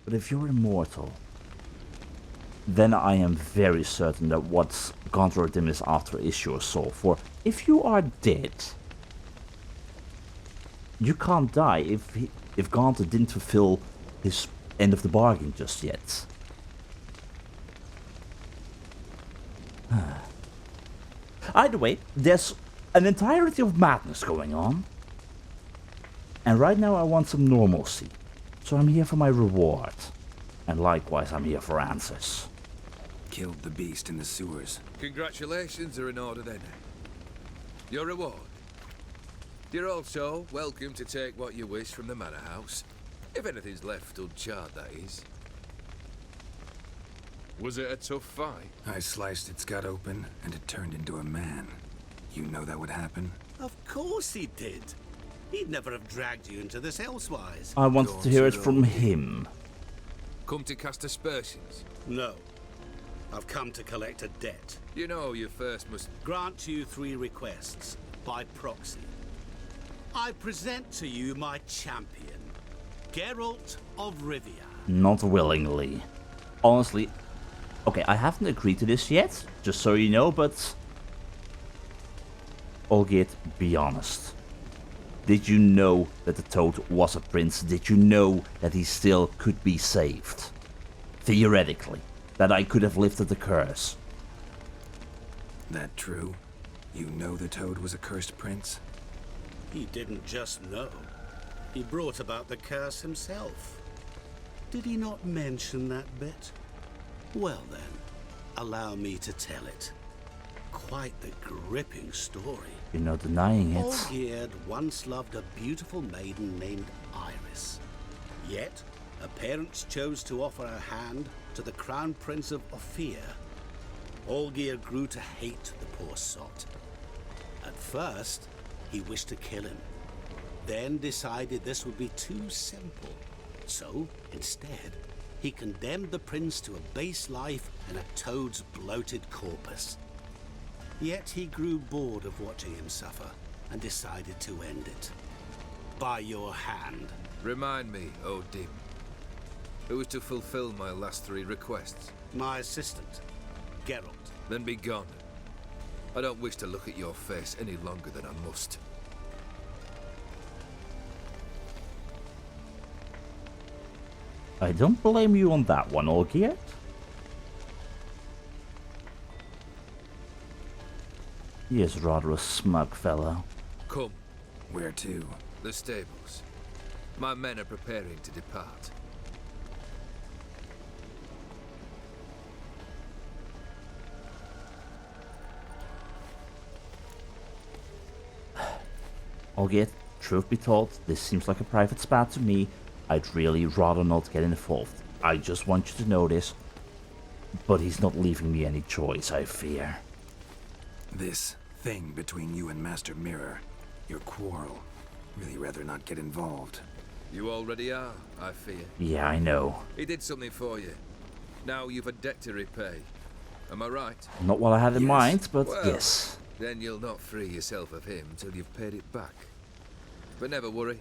But if you're immortal, then I am very certain that what Gaunter is after is your soul. For if you are dead, you can't die if Gaunter didn't fulfill his end of the bargain just yet. Either way, there's an entirety of madness going on. And right now I want some normalcy. So I'm here for my reward. And likewise I'm here for answers. Killed the beast in the sewers. Congratulations are in order then. Your reward. You're also welcome to take what you wish from the manor house. If anything's left uncharred, that is. Was it a tough fight? I sliced its gut open, and it turned into a man. You know that would happen? Of course he did. He'd never have dragged you into this elsewise. I wanted to hear it from him. Come to cast aspersions? No. I've come to collect a debt. You know you first must... Grant you 3 requests, by proxy. I present to you my champion, Geralt of Rivia. Not willingly. Honestly, okay, I haven't agreed to this yet, just so you know, but... Olgierd, be honest. Did you know that the Toad was a prince? Did you know that he still could be saved? Theoretically. That I could have lifted the curse. That true? You know the Toad was a cursed prince? He didn't just know. He brought about the curse himself. Did he not mention that bit? Well then, allow me to tell it. Quite the gripping story. You're not denying it. Olgierd once loved a beautiful maiden named Iris. Yet, her parents chose to offer her hand to the Crown Prince of Ophir. Olgierd grew to hate the poor sot. At first, he wished to kill him. Then decided this would be too simple. So, instead, he condemned the prince to a base life in a toad's bloated corpus. Yet he grew bored of watching him suffer and decided to end it. By your hand. Remind me, O Dim. Who is to fulfill my last 3 requests? My assistant, Geralt. Then be gone. I don't wish to look at your face any longer than I must. I don't blame you on that one, Olgierd. He is rather a smug fellow. Come. Where to? The stables. My men are preparing to depart. Olgierd, truth be told, this seems like a private spat to me. I'd really rather not get involved. I just want you to know this. But he's not leaving me any choice, I fear. This thing between you and Master Mirror, your quarrel. Really rather not get involved. You already are, I fear. Yeah, I know. He did something for you. Now you've a debt to repay. Am I right? Not what I had in mind, but well, yes. Then you'll not free yourself of him till you've paid it back. But never worry.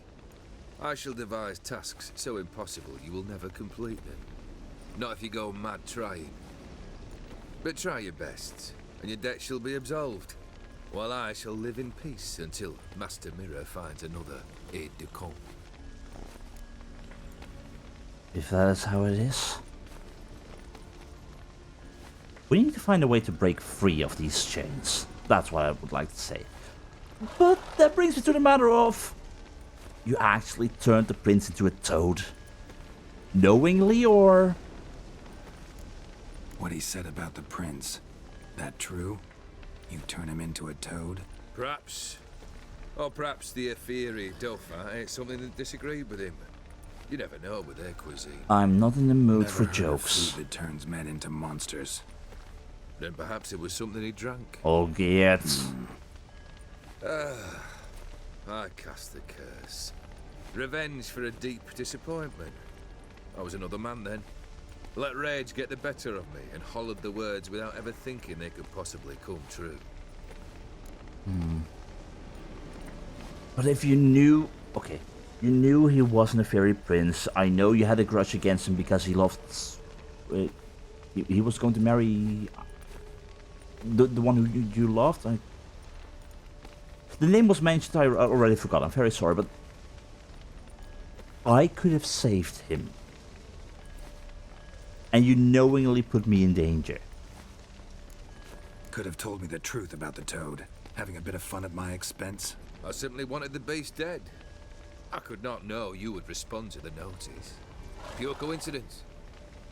I shall devise tasks so impossible you will never complete them. Not if you go mad trying. But try your best, and your debt shall be absolved, while I shall live in peace until Master Mirror finds another aide-de-camp. If that is how it is. We need to find a way to break free of these chains. That's what I would like to say. But that brings me to the matter of... You actually turned the prince into a toad? Knowingly, or...? What he said about the prince, that true? You turn him into a toad? Perhaps. Or perhaps the Ephiri Dauphin ate something that disagreed with him. You never know with their cuisine. I'm not in the mood Never for heard of jokes. food that turns men into monsters. Then perhaps it was something he drank. Olgierd. I cast the curse. Revenge for a deep disappointment. I was another man then. Let rage get the better of me and hollered the words without ever thinking they could possibly come true. But if you knew... Okay, You knew he wasn't a fairy prince. I know you had a grudge against him because he loved... he was going to marry... The one who you loved? The name was mentioned, I already forgot. I'm very sorry, but... I could have saved him. And you knowingly put me in danger. Could have told me the truth about the toad, having a bit of fun at my expense. I simply wanted the beast dead. I could not know you would respond to the notice. Pure coincidence.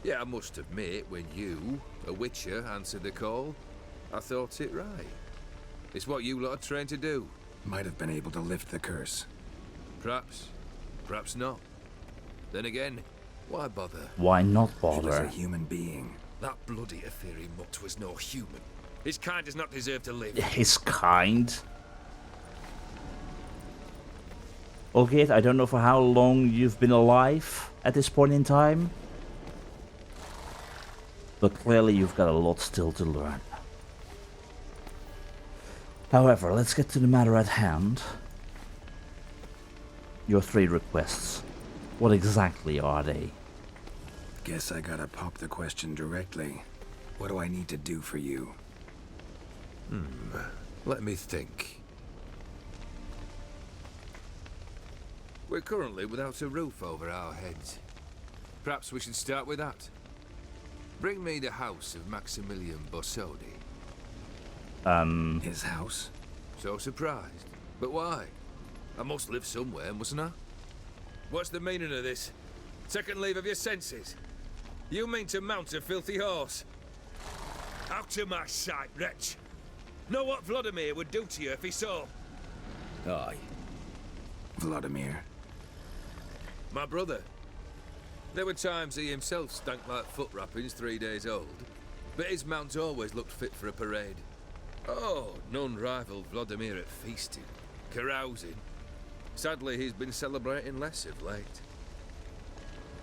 Yeah, I must admit, when you, a witcher, answered the call, I thought it right. It's what you lot are trained to do. Might have been able to lift the curse. Perhaps. Perhaps not. Then again, why bother? Why not He was a bother? human being. That bloody Aetheri mutt was no human. His kind does not deserve to live. His kind? Olgierd, I don't know for how long you've been alive at this point in time. But clearly you've got a lot still to learn. However, let's get to the matter at hand. Your 3 requests. What exactly are they? Guess I gotta pop the question directly. What do I need to do for you? Let me think. We're currently without a roof over our heads. Perhaps we should start with that. Bring me the house of Maximilian Borsodi. His house? So surprised. But why? I must live somewhere, mustn't I? What's the meaning of this? Second leave of your senses? You mean to mount a filthy horse? Out of my sight, wretch! Know what Vlodimir would do to you if he saw? Aye. Vlodimir. My brother. There were times he himself stank like foot wrappings 3 days old, but his mount always looked fit for a parade. Oh, none rivaled Vlodimir at feasting, carousing. Sadly, he's been celebrating less of late.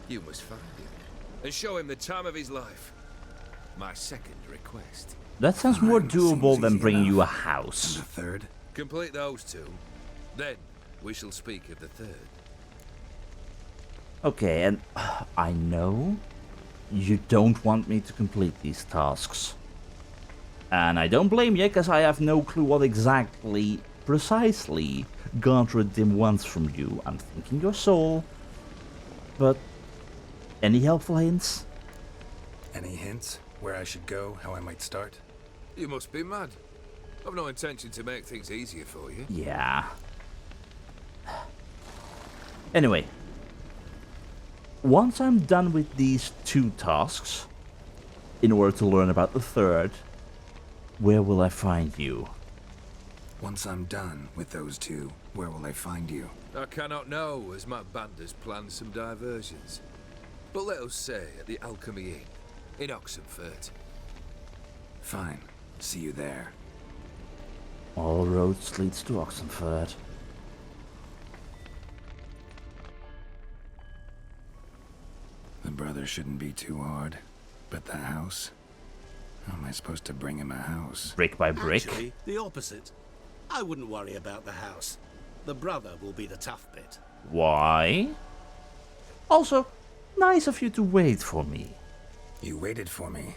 You must find him, and show him the time of his life. My second request. That sounds more Fine, doable seems than easy bringing you a enough. And house. the third? Complete those 2, then we shall speak of the third. Okay, and I know you don't want me to complete these tasks. And I don't blame you, because I have no clue what exactly, precisely, Gaunter Dim wants from you. I'm thinking your soul. But, any helpful hints? Any hints? Where I should go? How I might start? You must be mad. I've no intention to make things easier for you. Yeah. Anyway. Once I'm done with these 2 tasks, in order to learn about the third, where will I find you? Once I'm done with those 2, where will I find you? I cannot know, as my band has planned some diversions. But let us say at the Alchemy Inn, in Oxenfurt. Fine. See you there. All roads leads to Oxenfurt. The brother shouldn't be too hard. But the house? How am I supposed to bring him a house? Brick by brick. Actually, the opposite. I wouldn't worry about the house. The brother will be the tough bit. Why? Also, nice of you to wait for me. You waited for me.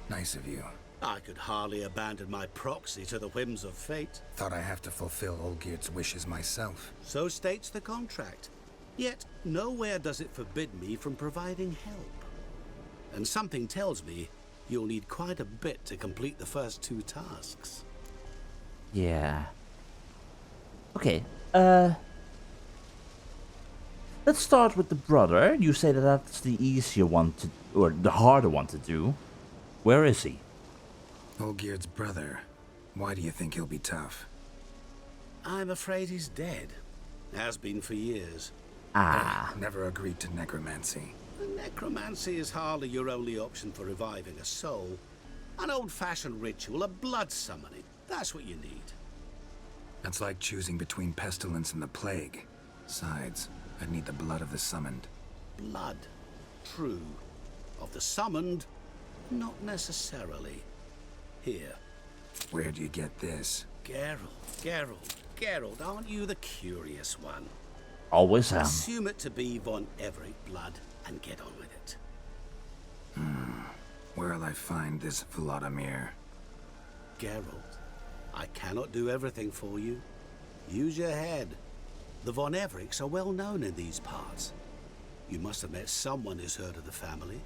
Nice of you. I could hardly abandon my proxy to the whims of fate. Thought I have to fulfill Olgierd's wishes myself. So states the contract. Yet, nowhere does it forbid me from providing help. And something tells me you'll need quite a bit to complete the first 2 tasks. Yeah. Okay, let's start with the brother. You say that that's the easier one to... or the harder one to do. Where is he? Olgierd's brother. Why do you think he'll be tough? I'm afraid he's dead. Has been for years. Never agreed to necromancy. Necromancy is hardly your only option for reviving a soul. An old-fashioned ritual, a blood summoning. That's what you need. That's like choosing between pestilence and the plague. Besides, I'd need the blood of the summoned. Blood. True. Of the summoned, not necessarily. Here. Where'd you get this? Geralt, aren't you the curious one? Always am. Assume it to be Von Everec blood and get on with it. Where'll I find this Vlodimir? Geralt, I cannot do everything for you. Use your head. The Von Everecs are well known in these parts. You must have met someone who's heard of the family.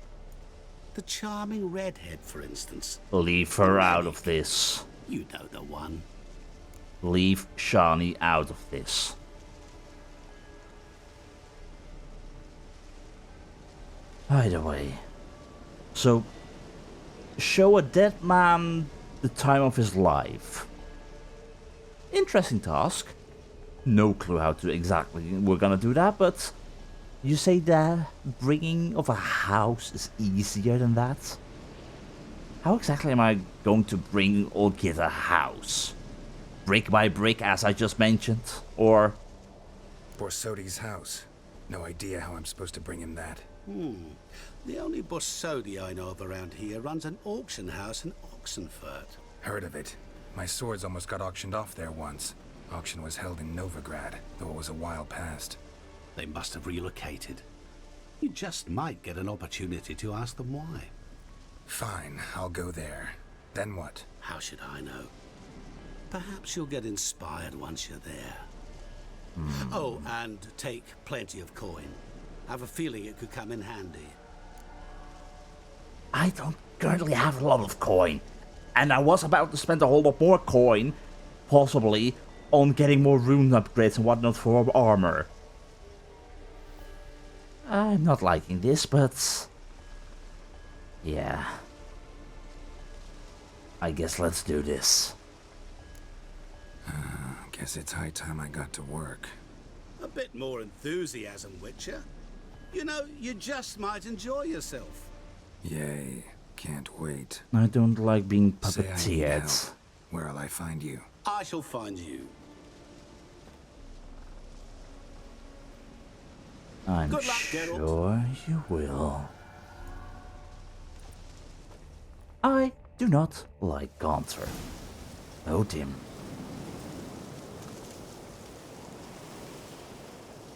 The charming redhead, for instance. Leave her out of this. You know the one. Leave Shani out of this. By the way, so show a dead man the time of his life. Interesting task. No clue how to exactly we're gonna do that, but you say that bringing of a house is easier than that? How exactly am I going to bring Olgierd a house? Brick by brick, as I just mentioned? Or... Borsodi's house. No idea how I'm supposed to bring him that. The only Borsodi I know of around here runs an auction house in Oxenfurt. Heard of it. My swords almost got auctioned off there once. Auction was held in Novigrad, though it was a while past. They must have relocated. You just might get an opportunity to ask them why. Fine, I'll go there. Then what? How should I know? Perhaps you'll get inspired once you're there. Oh, and take plenty of coin. Have a feeling it could come in handy. I don't currently have a lot of coin. And I was about to spend a whole lot more coin, possibly, on getting more rune upgrades and whatnot for armor. I'm not liking this, but... yeah. I guess let's do this. Guess it's high time I got to work. A bit more enthusiasm, Witcher. You know, you just might enjoy yourself. Yay. Can't wait. I don't like being Say I need puppeteered. help. Where'll I find you? I shall find you. I'm Good luck, Geralt. sure you will. I do not like Gaunter. Oh, dim.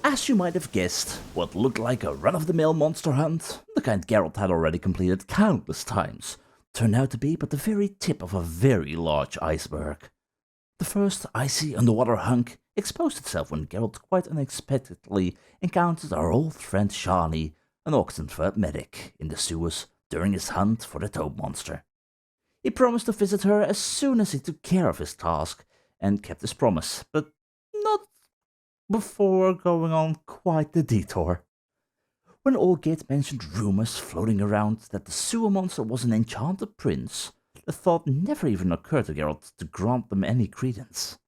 As you might have guessed, what looked like a run-of-the-mill monster hunt, the kind Geralt had already completed countless times, turned out to be but the very tip of a very large iceberg. The first icy underwater hunk exposed itself when Geralt quite unexpectedly encountered our old friend Shani, an Oxenfurt medic, in the sewers during his hunt for the toad monster. He promised to visit her as soon as he took care of his task, and kept his promise, but not before going on quite the detour. When Olgierd mentioned rumors floating around that the sewer monster was an enchanted prince, the thought never even occurred to Geralt to grant them any credence.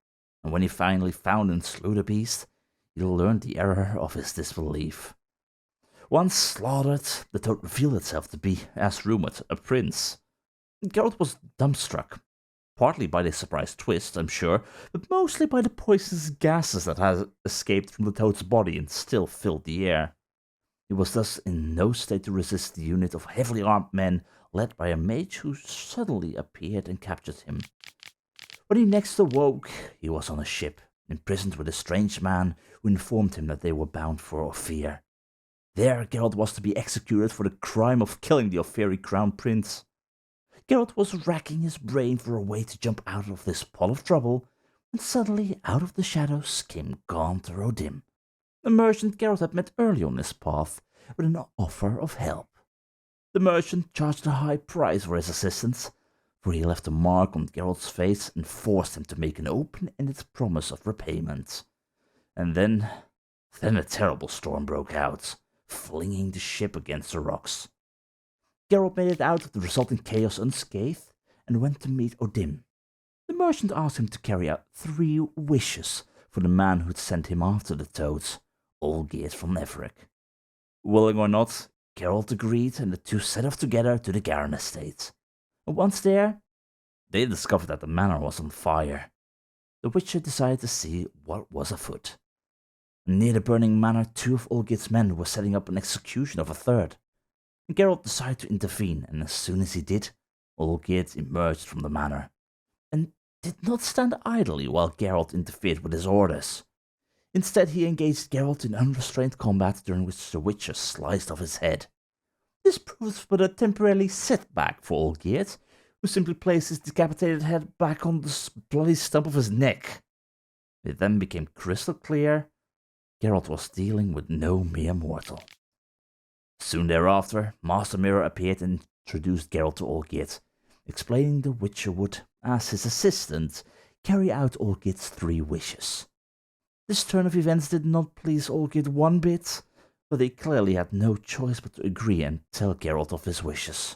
And when he finally found and slew the beast, he learned the error of his disbelief. Once slaughtered, the toad revealed itself to be, as rumored, a prince. Geralt was dumbstruck. Partly by the surprise twist, I'm sure, but mostly by the poisonous gases that had escaped from the toad's body and still filled the air. He was thus in no state to resist the unit of heavily armed men led by a mage who suddenly appeared and captured him. When he next awoke, he was on a ship, imprisoned with a strange man who informed him that they were bound for Ophir. There, Geralt was to be executed for the crime of killing the Ophiri crown prince. Geralt was racking his brain for a way to jump out of this pot of trouble, when suddenly out of the shadows came Gaunter O'Dim, the merchant Geralt had met early on his path, with an offer of help. The merchant charged a high price for his assistance, for he left a mark on Geralt's face and forced him to make an open-ended promise of repayment. And then a terrible storm broke out, flinging the ship against the rocks. Geralt made it out of the resulting chaos unscathed and went to meet O'Dim. The merchant asked him to carry out 3 wishes for the man who'd sent him after the toads, Olgierd Von Everec. Willing or not, Geralt agreed, and the two set off together to the Garen estate. And once there, they discovered that the manor was on fire. The Witcher decided to see what was afoot. Near the burning manor, 2 of Olgierd's men were setting up an execution of a third. Geralt decided to intervene, and as soon as he did, Olgierd emerged from the manor, and did not stand idly while Geralt interfered with his orders. Instead, he engaged Geralt in unrestrained combat, during which the Witcher sliced off his head. This proved but a temporary setback for Olgierd, who simply placed his decapitated head back on the bloody stump of his neck. It then became crystal clear Geralt was dealing with no mere mortal. Soon thereafter, Master Mirror appeared and introduced Geralt to Olgierd, explaining the Witcher would, as his assistant, carry out Olgierd's 3 wishes. This turn of events did not please Olgierd one bit, but he clearly had no choice but to agree and tell Geralt of his wishes.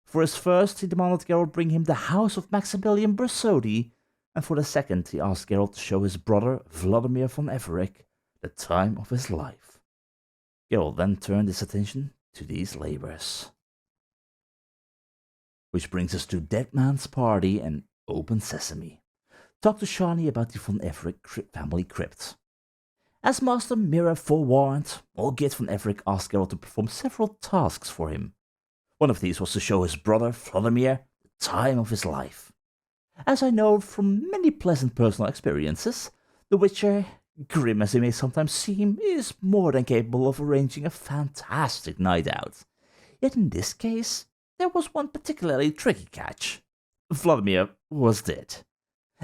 For his first, he demanded Geralt bring him the house of Maximilian Borsodi, and for the second, he asked Geralt to show his brother, Vlodimir Von Everec, the time of his life. Geralt then turned his attention to these labors. Which brings us to Dead Man's Party and Open Sesame. Talk to Shani about the Von Everec family crypt. As Master Mirror forewarned, Olgierd Von Everec asked Geralt to perform several tasks for him. One of these was to show his brother, Vlodimir, the time of his life. As I know from many pleasant personal experiences, the Witcher, grim as he may sometimes seem, is more than capable of arranging a fantastic night out. Yet in this case, there was one particularly tricky catch. Vlodimir was dead.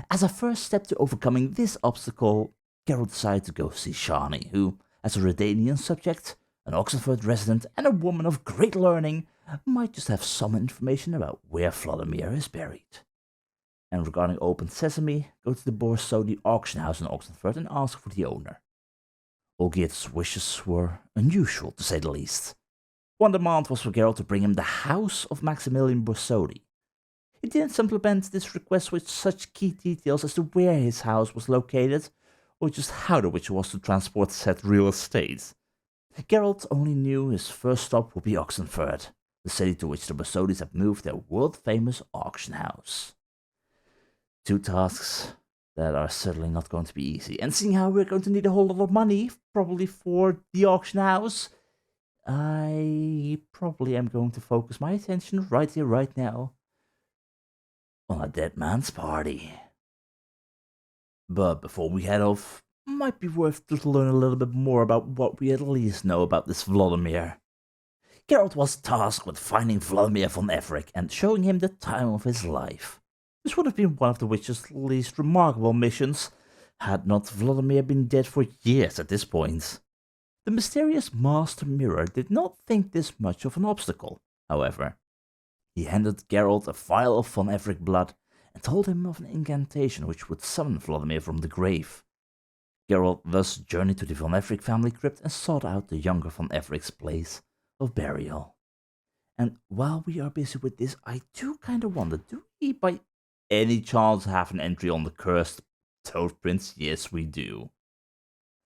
As a first step to overcoming this obstacle, Geralt decided to go see Shani, who, as a Redanian subject, an Oxenford resident, and a woman of great learning, might just have some information about where Vlodimir is buried. And regarding Open Sesame, go to the Borsodi auction house in Oxenford and ask for the owner. Olgierd's wishes were unusual, to say the least. One demand was for Geralt to bring him the house of Maximilian Borsodi. He didn't supplement this request with such key details as to where his house was located, or just how the Witcher was to transport said real estate. Geralt only knew his first stop would be Oxenford, the city to which the Borsodis had moved their world-famous auction house. 2 tasks that are certainly not going to be easy, and seeing how we're going to need a whole lot of money, probably for the auction house, I probably am going to focus my attention right here, right now, on a dead man's party. But before we head off, might be worth to learn a little bit more about what we at least know about this Vlodimir. Geralt was tasked with finding Vlodimir Von Everec and showing him the time of his life. This would have been one of the Witcher's least remarkable missions, had not Vlodimir been dead for years at this point. The mysterious Master Mirror did not think this much of an obstacle, however. He handed Geralt a vial of Von Everec blood and told him of an incantation which would summon Vlodimir from the grave. Geralt thus journeyed to the Von Everec family crypt and sought out the younger Von Everec's place of burial. And while we are busy with this, I do kinda wonder, do we by any chance have an entry on the cursed Toad Prince? Yes, we do.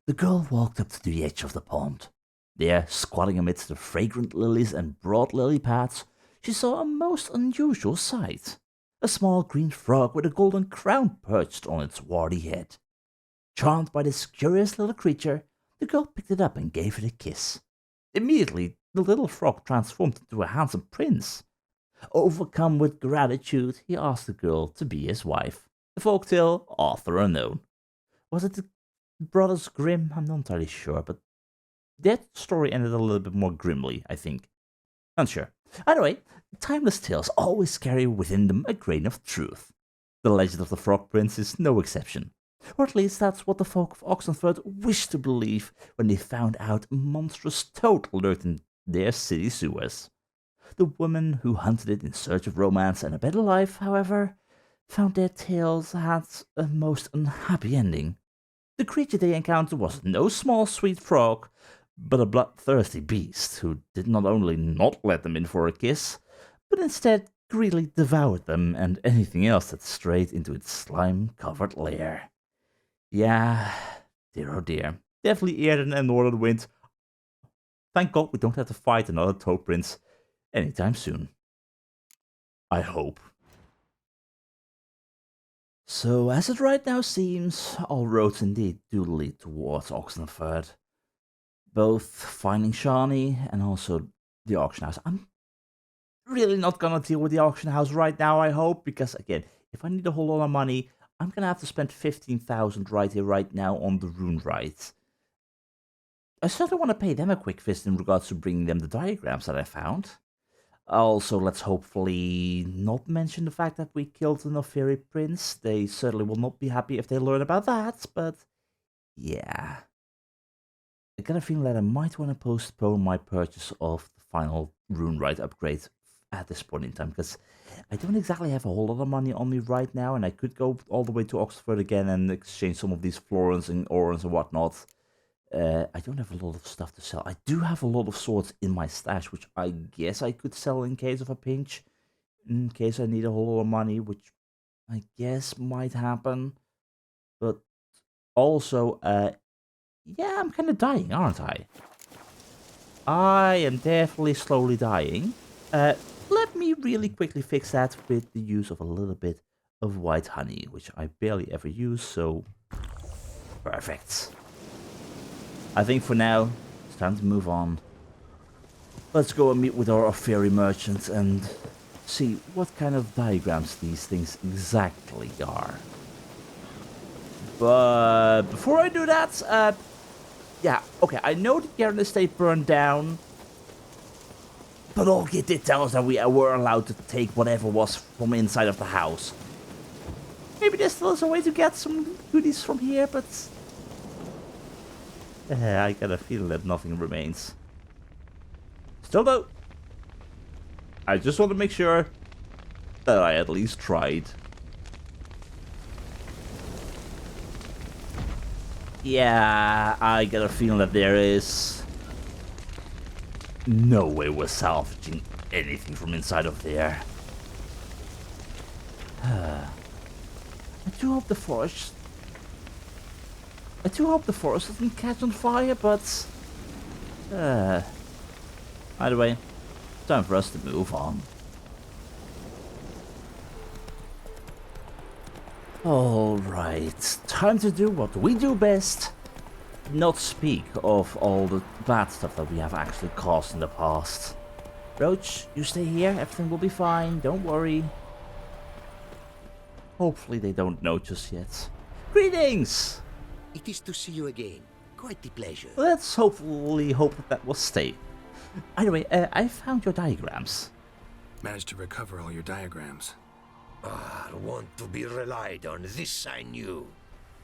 The girl walked up to the edge of the pond. There, squatting amidst the fragrant lilies and broad lily paths, she saw a most unusual sight. A small green frog with a golden crown perched on its warty head. Charmed by this curious little creature, the girl picked it up and gave it a kiss. Immediately, the little frog transformed into a handsome prince. Overcome with gratitude, he asked the girl to be his wife. The folktale, author unknown. Was it the Brothers Grimm? I'm not entirely sure, but that story ended a little bit more grimly, I think. Unsure. Anyway, timeless tales always carry within them a grain of truth. The legend of the Frog Prince is no exception. Or at least that's what the folk of Oxenford wished to believe when they found out a monstrous toad lurked in their city sewers. The women who hunted it in search of romance and a better life, however, found their tales had a most unhappy ending. The creature they encountered was no small sweet frog, but a bloodthirsty beast who did not only not let them in for a kiss, but instead greedily devoured them and anything else that strayed into its slime-covered lair. Yeah, dear oh dear, definitely Erden and Northern Wind. Thank God we don't have to fight another Toad Prince anytime soon. I hope. So, as it right now seems, all roads indeed do lead towards Oxenford. Both finding Shani and also the auction house. I'm really not gonna deal with the auction house right now, I hope, because again, if I need a whole lot of money, I'm gonna have to spend 15,000 right here, right now on the rune right. I certainly want to pay them a quick visit in regards to bringing them the diagrams that I found. Also, let's hopefully not mention the fact that we killed an Ofiri prince. They certainly will not be happy if they learn about that, but yeah. I got a feeling that I might want to postpone my purchase of the final rune right upgrade at this point in time, because I don't exactly have a whole lot of money on me right now, and I could go all the way to Oxford again and exchange some of these florins and orans and whatnot. I don't have a lot of stuff to sell. I do have a lot of swords in my stash, which I guess I could sell in case of a pinch. In case I need a whole lot of money, which I guess might happen. But also, yeah, I'm kind of dying, aren't I? I am definitely slowly dying. Let me really quickly fix that with the use of a little bit of white honey, which I barely ever use, so perfect. I think for now, it's time to move on. Let's go and meet with our Ofiri merchant and see what kind of diagrams these things exactly are. But before I do that, yeah, okay, I know the Garen estate burned down, but Olgierd did tell us that we were allowed to take whatever was from inside of the house. Maybe there still is a way to get some goodies from here, but I got a feeling that nothing remains. Still though, I just want to make sure that I at least tried. Yeah, I got a feeling that there is no way we're salvaging anything from inside of there. I do hope the forest doesn't catch on fire, but either way, time for us to move on. Alright, time to do what we do best. Not speak of all the bad stuff that we have actually caused in the past. Roach, you stay here, everything will be fine, don't worry. Hopefully they don't know just yet. Greetings! It is to see you again. Quite the pleasure. Let's hopefully hope that will stay. Anyway, I found your diagrams. Managed to recover all your diagrams. Ah, want to be relied on. This I knew.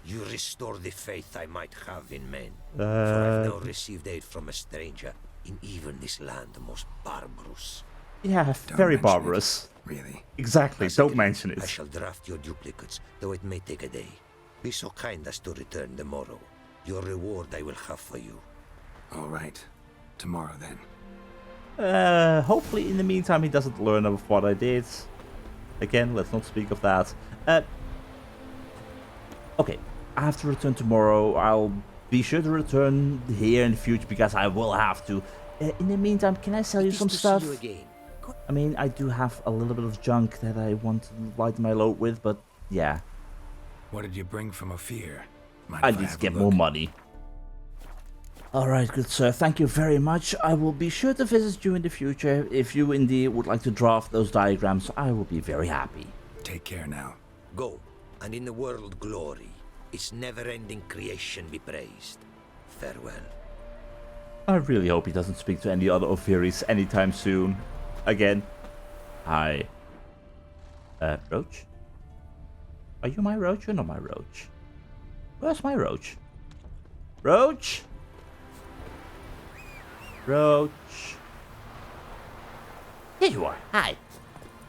You restore the faith I might have in men. For I've now received aid from a stranger in even this land most barbarous. Yeah, Don't very mention barbarous. it, really. Exactly, don't mention I it. shall draft your duplicates, though it may take a day. Be so kind as to return tomorrow. Your reward I will have for you. All right. Tomorrow then. Hopefully in the meantime he doesn't learn of what I did. Again, let's not speak of that. Okay, I have to return tomorrow. I'll be sure to return here in the future because I will have to. In the meantime, can I sell you some stuff? I mean, I do have a little bit of junk that I want to lighten my load with, but yeah. What did you bring from Ophir? I need to get more money. Alright, good sir, thank you very much. I will be sure to visit you in the future. If you indeed would like to draft those diagrams, I will be very happy. Take care now. Go, and in the world glory, its never-ending creation be praised. Farewell. I really hope he doesn't speak to any other Ophiris anytime soon. Again, hi. Roach? Are you my Roach or not my Roach? Where's my Roach? Roach? Roach. Here you are. Hi.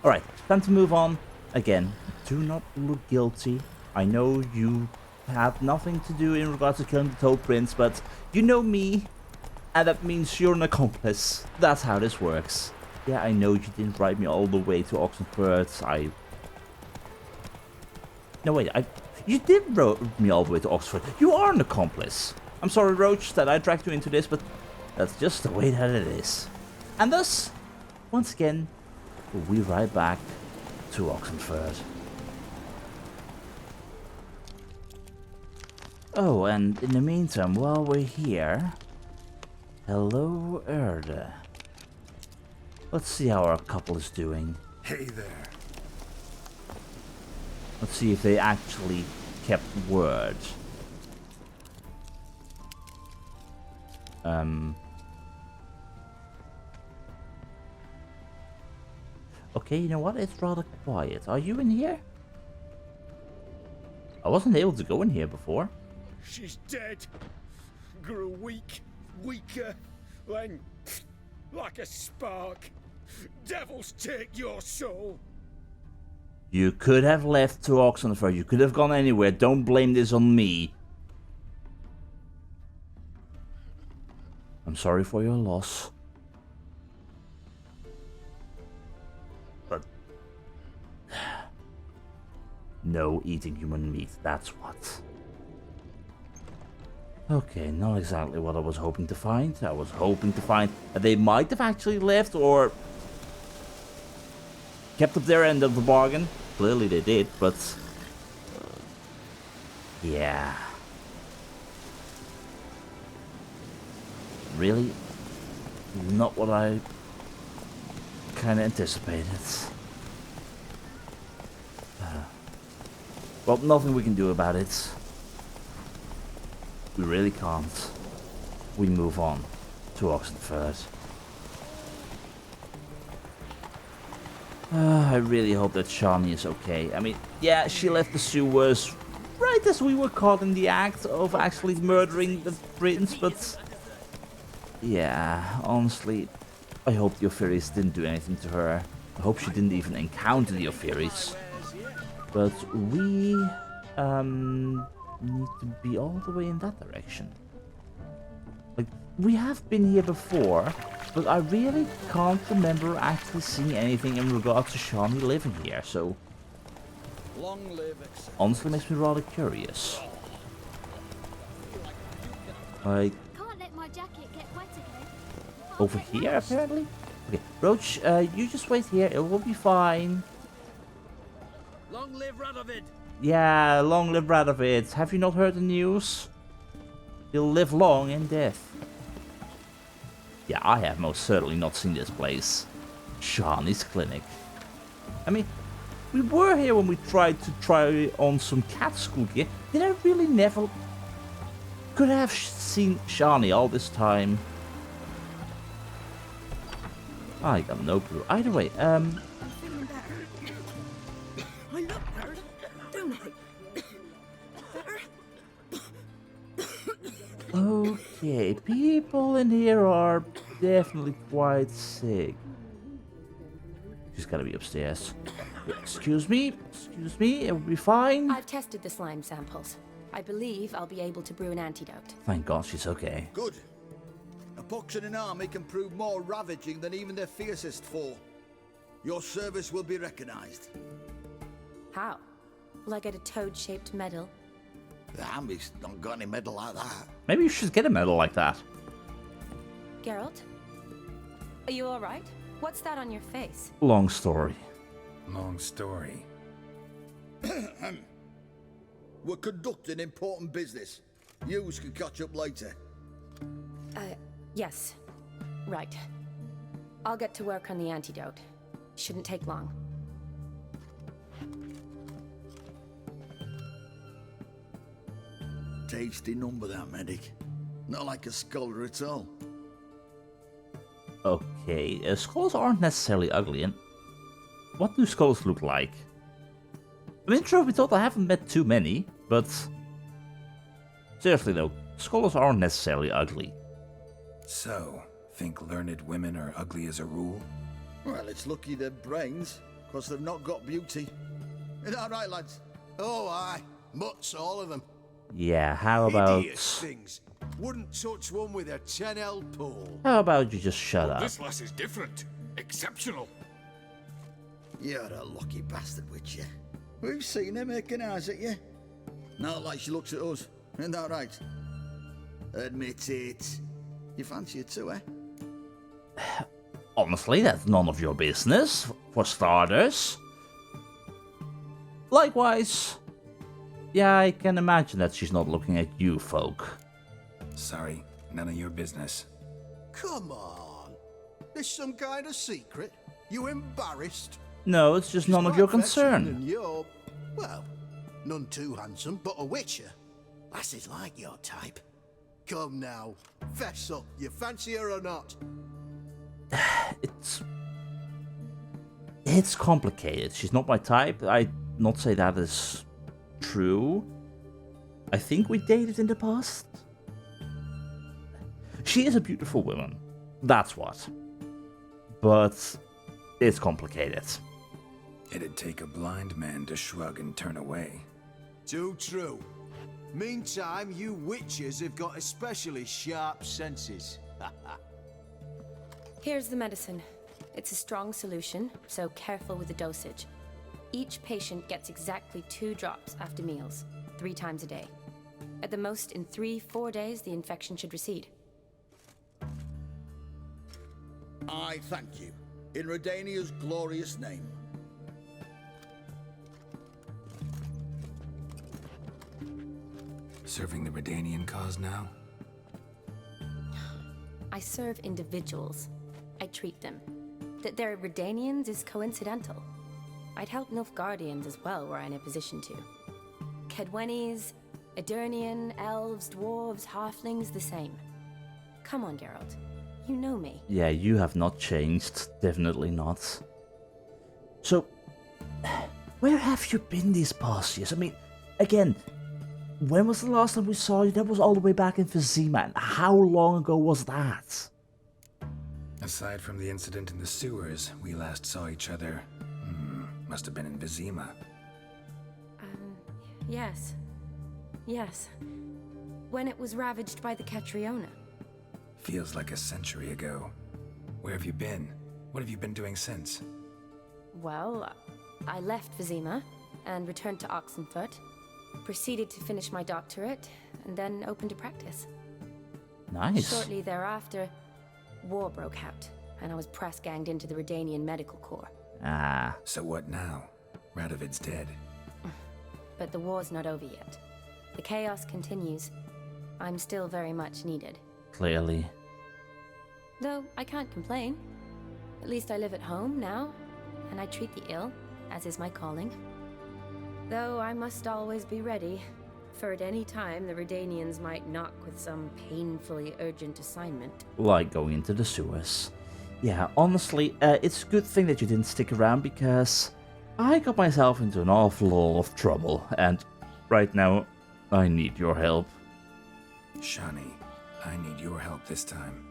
Alright, time to move on. Again, do not look guilty. I know you had nothing to do in regards to killing the Toad Prince, but you know me, and that means you're an accomplice. That's how this works. Yeah, I know you didn't ride me all the way to Oxenford. No, wait, you did ride me all the way to Oxford. You are an accomplice. I'm sorry, Roach, that I dragged you into this, but that's just the way that it is. And thus, once again, we ride back to Oxenford. Oh, and in the meantime, while we're here... Hello, Elda. Let's see how our couple is doing. Hey there. Let's see if they actually kept word. Okay, you know what? It's rather quiet. Are you in here? I wasn't able to go in here before. She's dead. Grew weak, weaker, then like a spark. Devils take your soul. You could have left to Oxenford. You could have gone anywhere. Don't blame this on me. I'm sorry for your loss. But no eating human meat, that's what. Okay, not exactly what I was hoping to find. I was hoping to find that they might have actually left or kept up their end of the bargain. Clearly they did, but yeah. Really? Not what I kind of anticipated. Well, nothing we can do about it. We really can't. We move on to Oxenford. I really hope that Shani is okay. I mean, yeah, she left the sewers right as we were caught in the act of actually murdering the prince, but yeah, honestly, I hope the Ophiris didn't do anything to her. I hope she didn't even encounter the Ophiris. But we need to be all the way in that direction. Like, we have been here before, but I really can't remember actually seeing anything in regards to Shani living here, so honestly makes me rather curious. Like, Can't let my jacket get wet again. over here apparently? Okay, Roach, you just wait here, it will be fine. Long live Radovid. Yeah, long live Radovid. Have you not heard the news? He'll live long in death. Yeah, I have most certainly not seen this place. Shani's clinic. I mean, we were here when we tried to try on some cat school gear. Did I really never... Could I have seen Shani all this time? I got no clue. Either way, I'm feeling better. I look better, don't I? okay, people in here are definitely quite sick. She's gotta be upstairs. Excuse me, it will be fine. I've tested the slime samples. I believe I'll be able to brew an antidote. Thank God she's okay. Good. A pox in an army can prove more ravaging than even their fiercest foe. Your service will be recognized. How? Will I get a toad-shaped medal? The army's not got any medal like that. Maybe you should get a medal like that. Geralt? Are you alright? What's that on your face? Long story. Long story. We're conducting important business. Yous can catch up later. Yes. Right. I'll get to work on the antidote. Shouldn't take long. Tasty number, that medic. Not like a scholar at all. Okay, skulls aren't necessarily ugly, and what do skulls look like? I mean, truth be told, I haven't met too many, but seriously though, skulls aren't necessarily ugly. So, think learned women are ugly as a rule? Well, it's lucky they're brains, because they've not got beauty. Is that right, lads? Oh, aye. Mutts, all of them. Yeah, how about... Hideous things. Wouldn't touch one with a 10L pole. How about you just shut up? This lass is different. Exceptional. You're a lucky bastard, witch, you. We've seen her making eyes at you. Not like she looks at us. Isn't that right? Admit it. You fancy her too, eh? Honestly, that's none of your business, for starters. Likewise, yeah, I can imagine that she's not looking at you folk. Sorry, none of your business. Come on. This some kind of secret? You embarrassed? No, it's just none of your concern. Well, none too handsome, but a witcher. Lasses like your type. Come now, fess up, you fancy her or not? It's complicated. She's not my type. I'd not say that is true. I think we dated in the past. She is a beautiful woman. That's what. But it's complicated. It'd take a blind man to shrug and turn away. Too true. Meantime, you witches have got especially sharp senses. Here's the medicine. It's a strong solution, so careful with the dosage. Each patient gets exactly 2 drops after meals, 3 times a day. At the most, in 3-4 days, the infection should recede. I thank you. In Redania's glorious name. Serving the Redanian cause now? I serve individuals. I treat them. That they're Redanians is coincidental. I'd help Nilfgaardians as well were I in a position to. Kedwenis, Edirnian, elves, dwarves, halflings, the same. Come on, Geralt. You know me. Yeah, you have not changed. Definitely not. So, where have you been these past years? I mean, again, when was the last time we saw you? That was all the way back in Vizima. And how long ago was that? Aside from the incident in the sewers, we last saw each other. Must have been in Vizima. Yes. Yes. When it was ravaged by the Catriona. Feels like a century ago. Where have you been? What have you been doing since? Well, I left Vizima and returned to Oxenfurt. Proceeded to finish my doctorate, and then opened to practice. Nice. Shortly thereafter, war broke out, and I was press-ganged into the Redanian Medical Corps. Ah. So what now? Radovid's dead. But the war's not over yet. The chaos continues. I'm still very much needed. Clearly. Though I can't complain. At least I live at home now, and I treat the ill, as is my calling. Though I must always be ready, for at any time the Redanians might knock with some painfully urgent assignment. Like going into the sewers. Yeah, honestly, it's a good thing that you didn't stick around, because I got myself into an awful lot of trouble, and right now, I need your help. Shani, I need your help this time.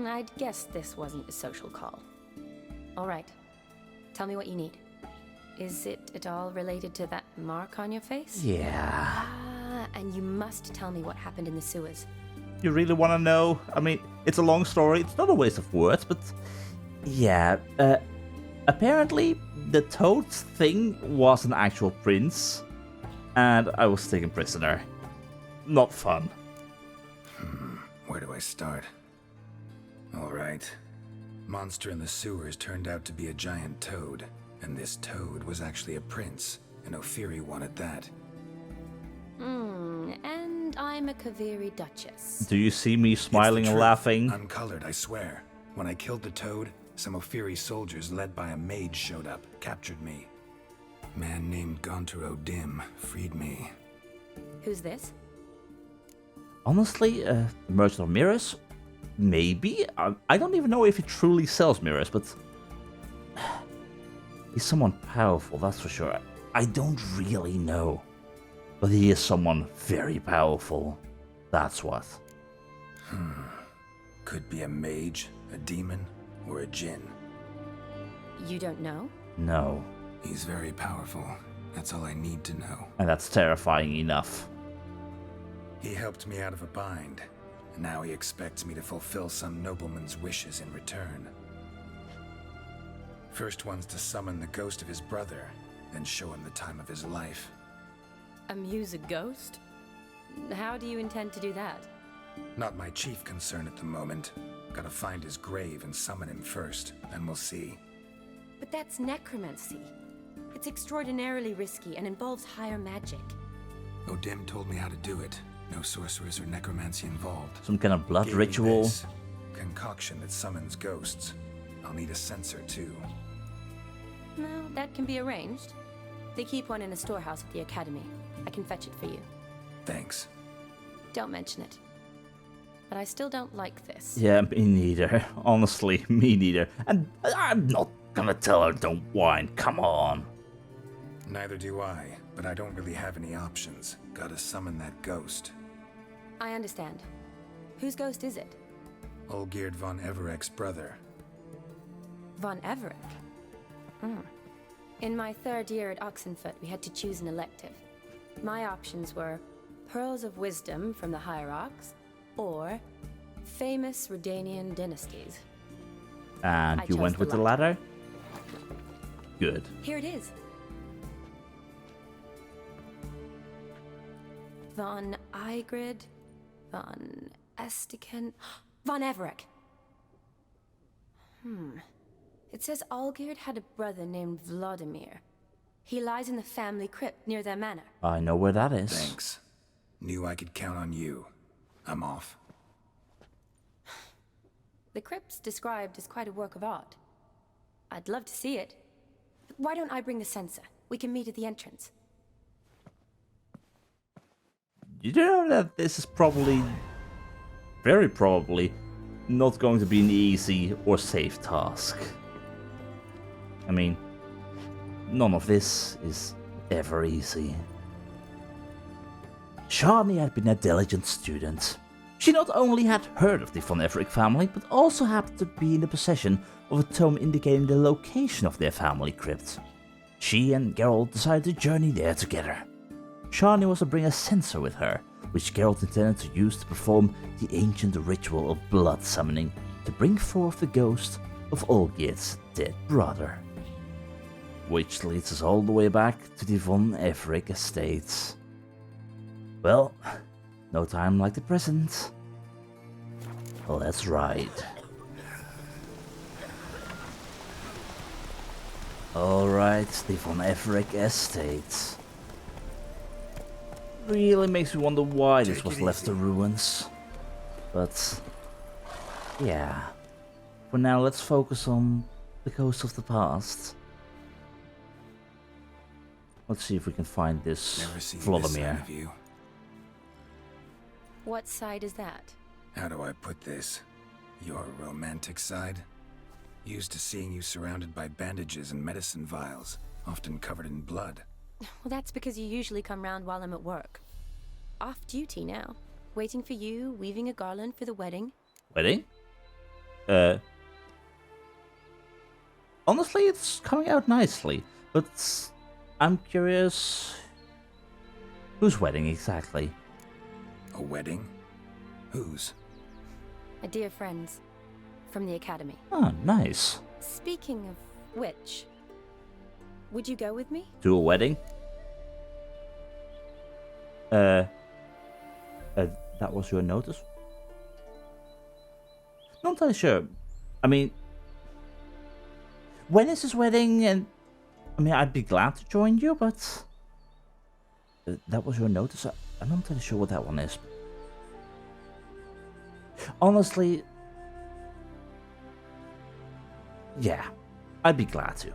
I'd guess this wasn't a social call. All right. Tell me what you need. Is it at all related to that mark on your face? Yeah. And you must tell me what happened in the sewers. You really want to know? I mean, it's a long story. It's not a waste of words, but yeah. Apparently, the Toad thing was an actual prince, and I was taken prisoner. Not fun. Where do I start? All right. Monster in the sewers turned out to be a giant toad, and this toad was actually a prince, and Ophiri wanted that. And I'm a Kaviri Duchess. Do you see me smiling and laughing? Uncolored, I swear. When I killed the toad, some Ophiri soldiers led by a mage showed up, captured me. Man named Gaunter O'Dim freed me. Who's this? Honestly, the Merchant of Mirrors? Maybe? I don't even know if he truly sells mirrors, but he's someone powerful, that's for sure. I don't really know. But he is someone very powerful. That's what. Could be a mage, a demon, or a djinn. You don't know? No. He's very powerful. That's all I need to know. And that's terrifying enough. He helped me out of a bind. And now he expects me to fulfill some nobleman's wishes in return. First one's to summon the ghost of his brother, then show him the time of his life. Amuse a ghost? How do you intend to do that? Not my chief concern at the moment. Gotta find his grave and summon him first, then we'll see. But that's necromancy. It's extraordinarily risky and involves higher magic. O'Dim told me how to do it. No sorcerers or necromancy involved. Some kind of blood Gave me ritual. this concoction that summons ghosts. I'll need a censer too. No, that can be arranged. They keep one in a storehouse at the academy. I can fetch it for you. Thanks. Don't mention it. But I still don't like this. Yeah, me neither. Honestly, me neither. And I'm not gonna tell her don't whine. Come on. Neither do I, but I don't really have any options. Gotta summon that ghost. I understand. Whose ghost is it? Olgierd Von Everec's brother. Von Everec? In my 3rd year at Oxenfoot, we had to choose an elective. My options were Pearls of Wisdom from the Hierarchs, or Famous Redanian Dynasties. And you went with the latter? Good. Here it is. Von Olgierd, Von Estiken, Von Everec. It says Olgierd had a brother named Vlodimir. He lies in the family crypt near their manor. I know where that is. Thanks. Knew I could count on you. I'm off. The crypt's described as quite a work of art. I'd love to see it. Why don't I bring the censer? We can meet at the entrance. You do know that this is probably, very probably, not going to be an easy or safe task. I mean, none of this is ever easy. Shani had been a diligent student. She not only had heard of the Von Everec family, but also happened to be in the possession of a tome indicating the location of their family crypt. She and Geralt decided to journey there together. Shani was to bring a censer with her, which Geralt intended to use to perform the ancient ritual of blood summoning to bring forth the ghost of Olgierd's dead brother. Which leads us all the way back to the Von Everec estates. Well, no time like the present. Let's ride. Alright, the Von Everec estate. Really makes me wonder why this was left to ruins. But yeah, for now let's focus on the ghost of the past. Let's see if we can find this Vlodimir. What side is that? How do I put this? Your romantic side? Used to seeing you surrounded by bandages and medicine vials, often covered in blood. Well, that's because you usually come round while I'm at work. Off duty now. Waiting for you, weaving a garland for the wedding. Wedding? Honestly, it's coming out nicely, but I'm curious... Whose wedding exactly? A wedding? Whose? A dear friend's. From the academy. Oh, nice. Speaking of which, would you go with me? To a wedding? That was your notice? Not entirely sure. I mean, when is his wedding? And I mean, I'd be glad to join you, but that was your notice. I'm not entirely sure what that one is. Honestly, yeah, I'd be glad to.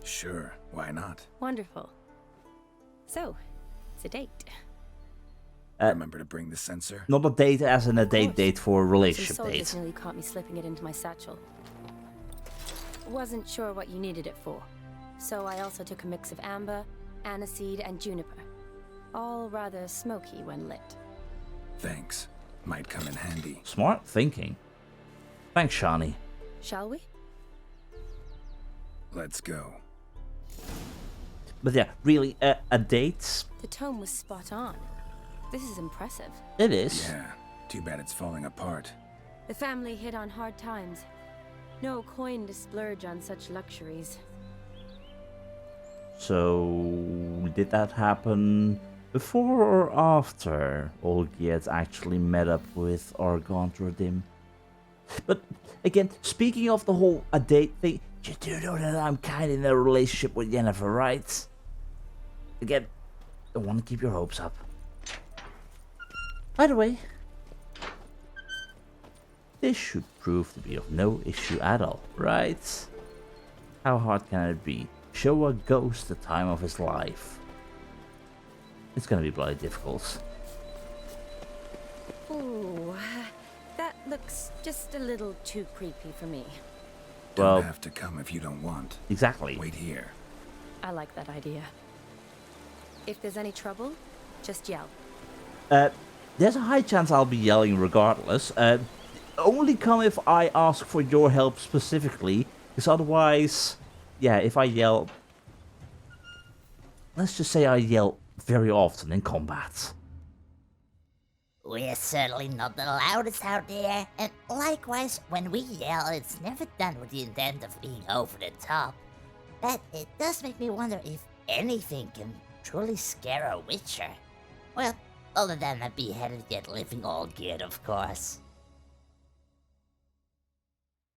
Sure, why not? Wonderful. So, it's a date. Remember to bring the censer? Not a date as in a date for a relationship Some soldiers date. nearly caught me slipping it into my satchel. Wasn't sure what you needed it for, so I also took a mix of amber, aniseed, and juniper. All rather smoky when lit. Thanks. Might come in handy. Smart thinking. Thanks, Shani. Shall we? Let's go. But yeah, really, a date? The tome was spot on. This is impressive. It is. Yeah, too bad it's falling apart. The family hit on hard times. No coin to splurge on such luxuries. So, did that happen before or after Olgierd actually met up with our Gaunter? But again, speaking of the whole a date thing, you do know that I'm kind of in a relationship with Jennifer, right? Again, don't want to keep your hopes up. By the way, this should prove to be of no issue at all, right? How hard can it be show a ghost the time of his life. It's gonna be bloody difficult. Ooh, that looks just a little too creepy for me. Don't have to come if you don't want. Exactly. Wait here. I like that idea. If there's any trouble, just yell. There's a high chance I'll be yelling regardless. Only come if I ask for your help specifically, because otherwise, yeah, if I yell... Let's just say I yell very often in combat. We're certainly not the loudest out there, and likewise, when we yell, it's never done with the intent of being over the top. But it does make me wonder if anything can truly scare a witcher. Well, other than a beheaded yet living Olgierd, of course.